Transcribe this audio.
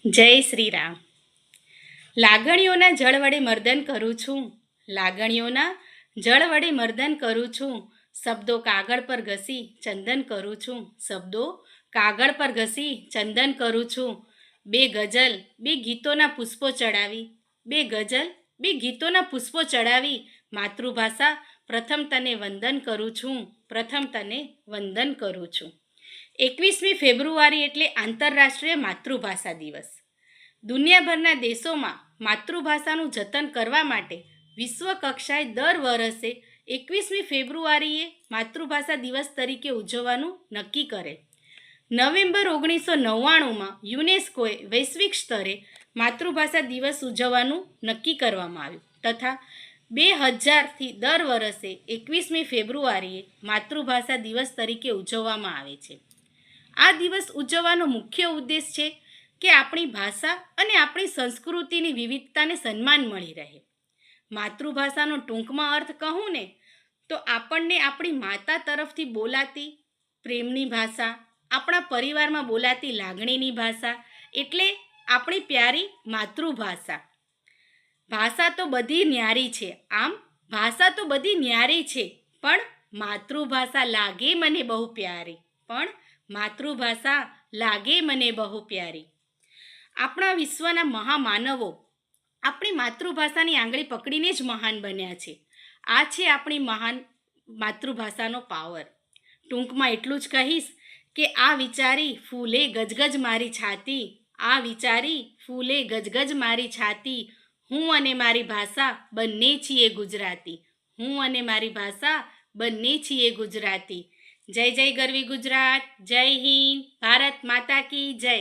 જય શ્રી રામ. લાગણીઓના જળ વડે મર્દન કરું છું. લાગણીઓના જળ વડે મર્દન કરું છું. શબ્દો કાગળ પર ઘસી ચંદન કરું છું. શબ્દો કાગળ પર ઘસી ચંદન કરું છું. બે ગઝલ બે ગીતોના પુષ્પો ચડાવી બે ગઝલ બે ગીતોના પુષ્પો ચડાવી માતૃભાષા પ્રથમ તને વંદન કરું છું. પ્રથમ તને વંદન કરું છું. 21મી ફેબ્રુઆરી એટલે આંતરરાષ્ટ્રીય માતૃભાષા દિવસ. દુનિયાભરના દેશોમાં માતૃભાષાનું જતન કરવા માટે વિશ્વ કક્ષાએ દર વર્ષે 21મી ફેબ્રુઆરીએ માતૃભાષા દિવસ તરીકે ઉજવવાનું નક્કી કરે. નવેમ્બર 1999માં યુનેસ્કોએ વૈશ્વિક સ્તરે માતૃભાષા દિવસ ઉજવવાનું નક્કી કરવામાં આવ્યું તથા 2000થી દર વર્ષે 21મી ફેબ્રુઆરીએ માતૃભાષા દિવસ તરીકે ઉજવવામાં આવે છે. આ દિવસ ઉજવવાનો મુખ્ય ઉદ્દેશ છે કે આપણી ભાષા અને આપણી સંસ્કૃતિની વિવિધતાને સન્માન મળી રહે. માતૃભાષાનો ટૂંકમાં અર્થ કહું ને તો આપણને આપણી માતા તરફથી બોલાતી પ્રેમની ભાષા, આપણા પરિવારમાં બોલાતી લાગણીની ભાષા એટલે આપણી પ્યારી માતૃભાષા. ભાષા તો બધી ન્યારી છે, આમ ભાષા તો બધી ન્યારી છે, પણ માતૃભાષા લાગે મને બહુ પ્યારી, પણ માતૃભાષા લાગે મને બહુ પ્યારી. આપણા વિશ્વના મહામાનવો આપણી માતૃભાષાની આંગળી પકડીને જ મહાન બન્યા છે. આ છે આપણી મહાન માતૃભાષાનો પાવર. ટૂંકમાં એટલું જ કહીશ કે આ વિચારી ફૂલે ગજગજ મારી છાતી, આ વિચારી ફૂલે ગજગજ મારી છાતી, હું અને મારી ભાષા બંને છીએ ગુજરાતી, હું અને મારી ભાષા બંને છીએ ગુજરાતી. જય જય ગરવી ગુજરાત, જય હિન્દ, ભારત માતા કી જય.